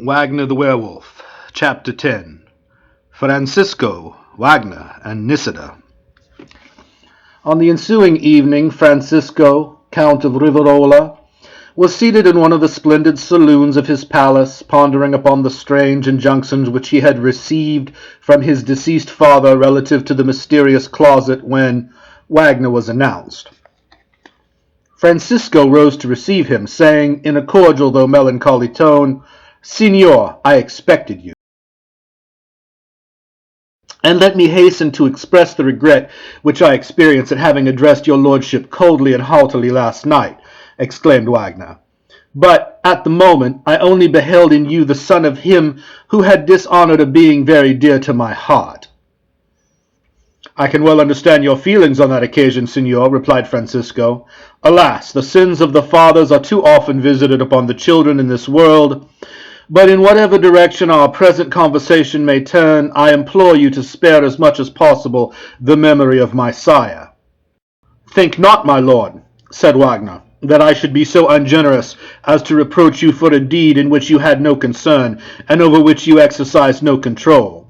Wagner the Werewolf, Chapter 10. Francisco, Wagner, and Nisida. On the ensuing evening, Francisco, Count of Riverola, was seated in one of the splendid saloons of his palace, pondering upon the strange injunctions which he had received from his deceased father relative to the mysterious closet when Wagner was announced. Francisco rose to receive him, saying, in a cordial though melancholy tone, "Signor, I expected you. And let me hasten to express the regret which I experience at having addressed your lordship coldly and haughtily last night," exclaimed Wagner. "But at the moment I only beheld in you the son of him who had dishonored a being very dear to my heart." "I can well understand your feelings on that occasion, Signor," replied Francisco. "Alas, the sins of the fathers are too often visited upon the children in this world. But in whatever direction our present conversation may turn, I implore you to spare as much as possible the memory of my sire." "Think not, my lord," said Wagner, "that I should be so ungenerous as to reproach you for a deed in which you had no concern, and over which you exercised no control.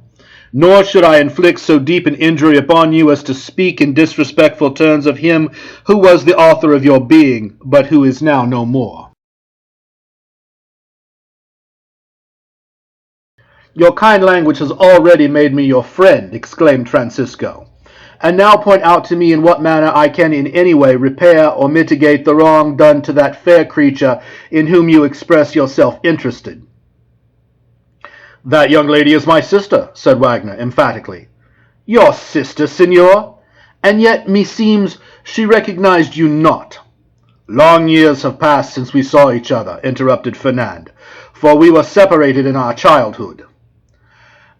Nor should I inflict so deep an injury upon you as to speak in disrespectful terms of him who was the author of your being, but who is now no more." "Your kind language has already made me your friend," exclaimed Francisco. "And now point out to me in what manner I can in any way repair or mitigate the wrong done to that fair creature in whom you express yourself interested." "That young lady is my sister," said Wagner emphatically. "Your sister, Signor? And yet, meseems, she recognized you not." "Long years have passed since we saw each other," interrupted Fernand, "for we were separated in our childhood."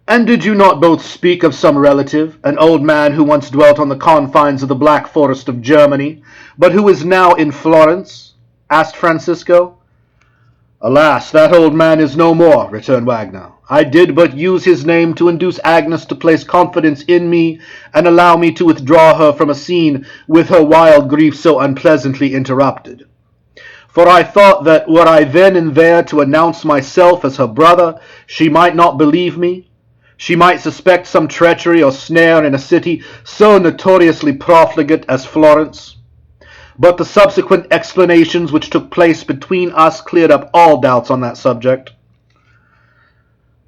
"And did you not both speak of some relative, an old man who once dwelt on the confines of the Black Forest of Germany, but who is now in Florence?" asked Francisco. "Alas, that old man is no more," returned Wagner. "I did but use his name to induce Agnes to place confidence in me, and allow me to withdraw her from a scene with her wild grief so unpleasantly interrupted. For I thought that were I then and there to announce myself as her brother, she might not believe me. She might suspect some treachery or snare in a city so notoriously profligate as Florence. But the subsequent explanations which took place between us cleared up all doubts on that subject."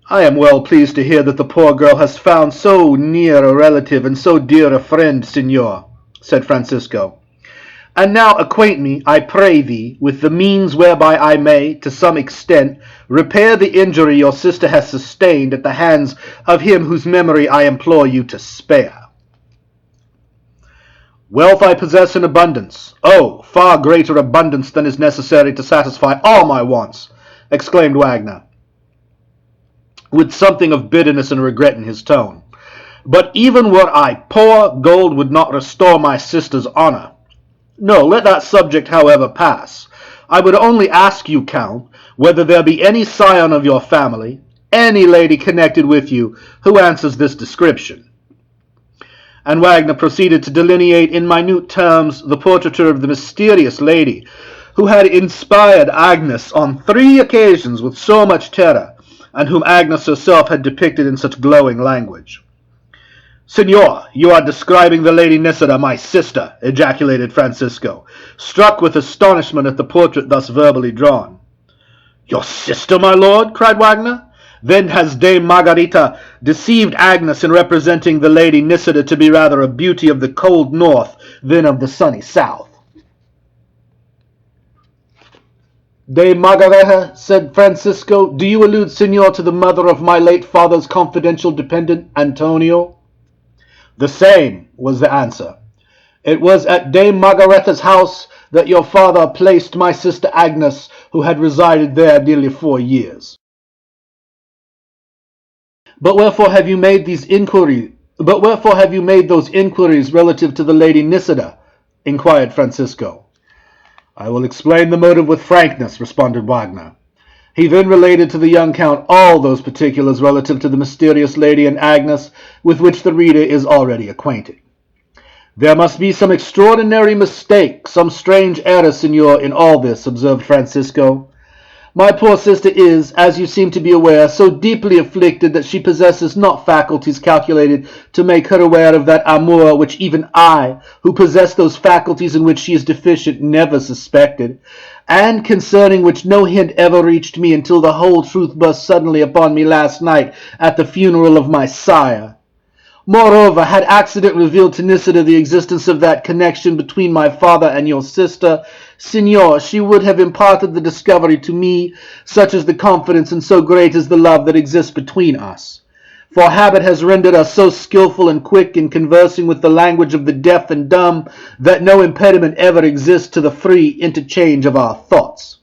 "I am well pleased to hear that the poor girl has found so near a relative and so dear a friend, Signor," said Francisco. "And now acquaint me, I pray thee, with the means whereby I may, to some extent, repair the injury your sister has sustained at the hands of him whose memory I implore you to spare." "Wealth I possess in abundance, oh, far greater abundance than is necessary to satisfy all my wants," exclaimed Wagner, with something of bitterness and regret in his tone. "But even were I poor, gold would not restore my sister's honor. No, let that subject, however, pass. I would only ask you, Count, whether there be any scion of your family, any lady connected with you, who answers this description." And Wagner proceeded to delineate in minute terms the portraiture of the mysterious lady who had inspired Agnes on 3 occasions with so much terror, and whom Agnes herself had depicted in such glowing language. "Signor, you are describing the Lady Nisida, my sister," ejaculated Francisco, struck with astonishment at the portrait thus verbally drawn. "Your sister, my lord?" cried Wagner. "Then has Dame Margarita deceived Agnes in representing the Lady Nisida to be rather a beauty of the cold north than of the sunny south." "Dame Margarita," said Francisco, "do you allude, Signor, to the mother of my late father's confidential dependent, Antonio?" "The same," was the answer. "It was at Dame Margarita's house that your father placed my sister Agnes, who had resided there nearly 4 years." "But wherefore have you made those inquiries relative to the Lady Nisida?" inquired Francisco. "I will explain the motive with frankness," responded Wagner. He then related to the young Count all those particulars relative to the mysterious lady and Agnes with which the reader is already acquainted. "There must be some extraordinary mistake, some strange error, Signor, in all this," observed Francisco. My poor sister is, as you seem to be aware, so deeply afflicted that she possesses not faculties calculated to make her aware of that amour which even I, who possess those faculties in which she is deficient, never suspected, and concerning which no hint ever reached me until the whole truth burst suddenly upon me last night at the funeral of my sire. Moreover, had accident revealed to Nisida the existence of that connection between my father and your sister, Signor, she would have imparted the discovery to me, such is the confidence and so great is the love that exists between us. For habit has rendered us so skilful and quick in conversing with the language of the deaf and dumb, that no impediment ever exists to the free interchange of our thoughts.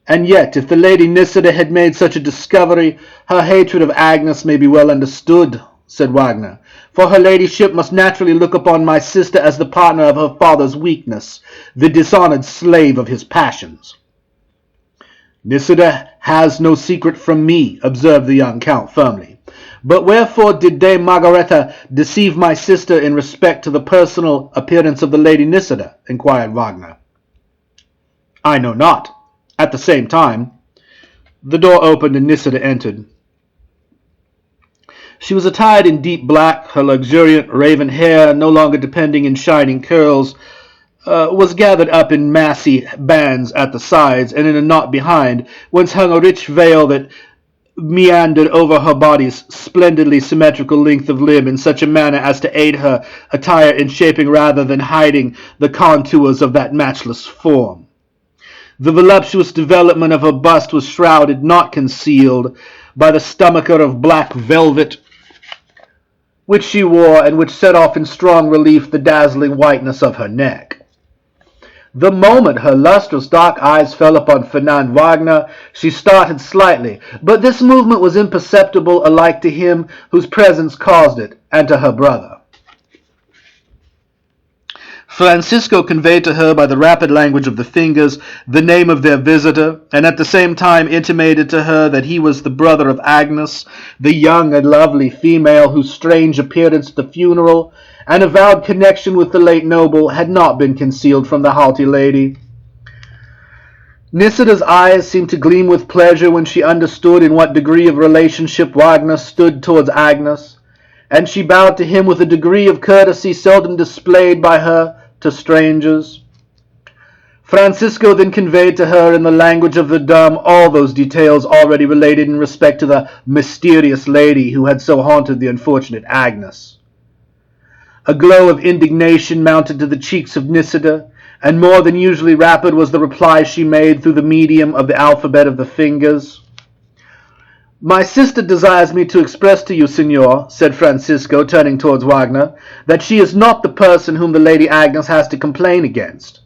And yet, if the Lady Nisida had made such a discovery, her hatred of Agnes may be well understood, said Wagner, for her ladyship must naturally look upon my sister as the partner of her father's weakness, the dishonoured slave of his passions. Nisida has no secret from me, observed the young count firmly. But wherefore did Dame Margareta deceive my sister in respect to the personal appearance of the Lady Nisida? Inquired Wagner. I know not. At the same time, the door opened and Nisida entered. She was attired in deep black. Her luxuriant raven hair, no longer depending in shining curls, was gathered up in massy bands at the sides and in a knot behind, whence hung a rich veil that meandered over her body's splendidly symmetrical length of limb in such a manner as to aid her attire in shaping rather than hiding the contours of that matchless form. The voluptuous development of her bust was shrouded, not concealed, by the stomacher of black velvet which she wore and which set off in strong relief the dazzling whiteness of her neck. The moment her lustrous dark eyes fell upon Fernand Wagner, she started slightly, but this movement was imperceptible alike to him whose presence caused it, and to her brother. Francisco conveyed to her by the rapid language of the fingers the name of their visitor, and at the same time intimated to her that he was the brother of Agnes, the young and lovely female whose strange appearance at the funeral and avowed connection with the late noble had not been concealed from the haughty lady. Nisida's eyes seemed to gleam with pleasure when she understood in what degree of relationship Wagner stood towards Agnes, and she bowed to him with a degree of courtesy seldom displayed by her to strangers. Francisco then conveyed to her in the language of the dumb all those details already related in respect to the mysterious lady who had so haunted the unfortunate Agnes. A glow of indignation mounted to the cheeks of Nisida, and more than usually rapid was the reply she made through the medium of the alphabet of the fingers. My sister desires me to express to you, Signor, said Francisco, turning towards Wagner, that she is not the person whom the Lady Agnes has to complain against.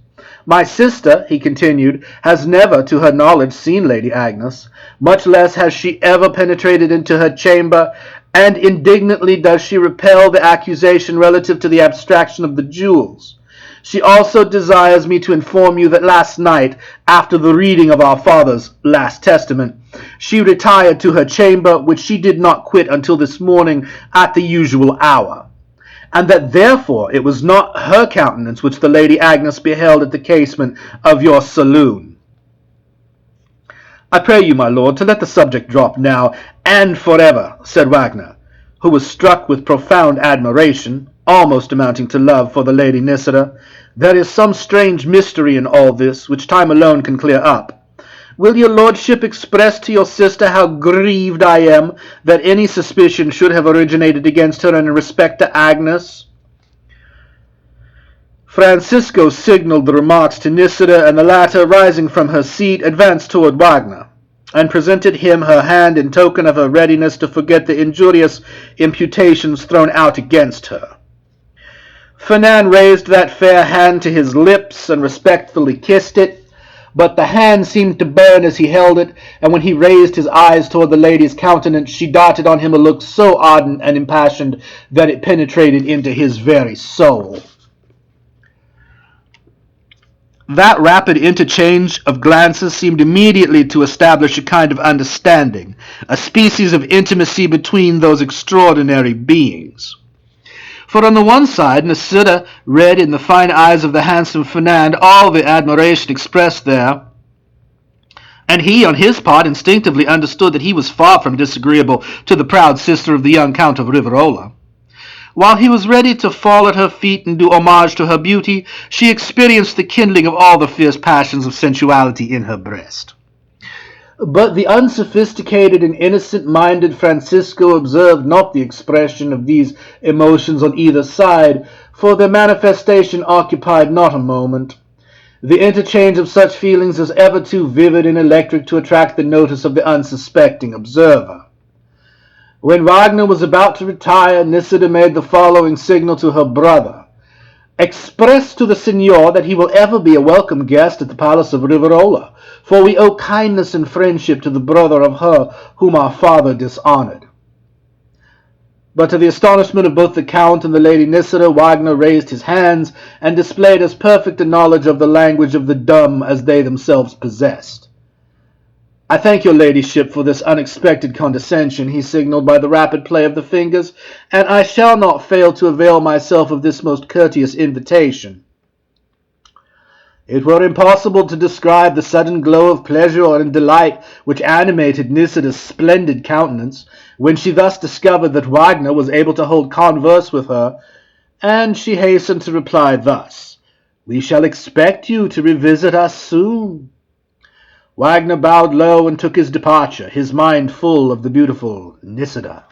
My sister, he continued, has never, to her knowledge, seen Lady Agnes, much less has she ever penetrated into her chamber, and indignantly does she repel the accusation relative to the abstraction of the jewels. She also desires me to inform you that last night, after the reading of our father's last testament, she retired to her chamber, which she did not quit until this morning at the usual hour, and that therefore it was not her countenance which the Lady Agnes beheld at the casement of your saloon. I pray you, my lord, to let the subject drop now and forever, said Wagner, who was struck with profound admiration, almost amounting to love, for the Lady Nisida. There is some strange mystery in all this, which time alone can clear up. Will your lordship express to your sister how grieved I am that any suspicion should have originated against her in respect to Agnes? Francisco signalled the remarks to Nisida, and the latter, rising from her seat, advanced toward Wagner, and presented him her hand in token of her readiness to forget the injurious imputations thrown out against her. Fernand raised that fair hand to his lips and respectfully kissed it, but the hand seemed to burn as he held it, and when he raised his eyes toward the lady's countenance, she darted on him a look so ardent and impassioned that it penetrated into his very soul. That rapid interchange of glances seemed immediately to establish a kind of understanding, a species of intimacy between those extraordinary beings. For on the one side, Nisida read in the fine eyes of the handsome Fernand all the admiration expressed there, and he, on his part, instinctively understood that he was far from disagreeable to the proud sister of the young Count of Riverola. While he was ready to fall at her feet and do homage to her beauty, she experienced the kindling of all the fierce passions of sensuality in her breast. But the unsophisticated and innocent-minded Francisco observed not the expression of these emotions on either side, for their manifestation occupied not a moment. The interchange of such feelings is ever too vivid and electric to attract the notice of the unsuspecting observer. When Wagner was about to retire, Nisida made the following signal to her brother. Express to the Signor that he will ever be a welcome guest at the Palace of Riverola, for we owe kindness and friendship to the brother of her whom our father dishonored. But to the astonishment of both the Count and the Lady Nisida, Wagner raised his hands and displayed as perfect a knowledge of the language of the dumb as they themselves possessed. I thank your ladyship for this unexpected condescension, he signalled by the rapid play of the fingers, and I shall not fail to avail myself of this most courteous invitation. It were impossible to describe the sudden glow of pleasure and delight which animated Nisida's splendid countenance when she thus discovered that Wagner was able to hold converse with her, and she hastened to reply thus, "We shall expect you to revisit us soon." Wagner bowed low and took his departure, his mind full of the beautiful Nisida.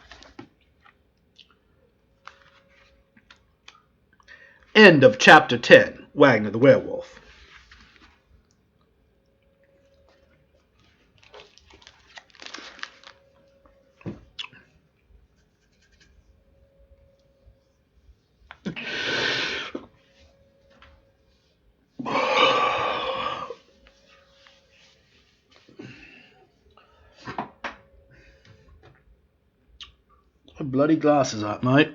End of Chapter 10, Wagner the Werewolf. My bloody glasses up, mate.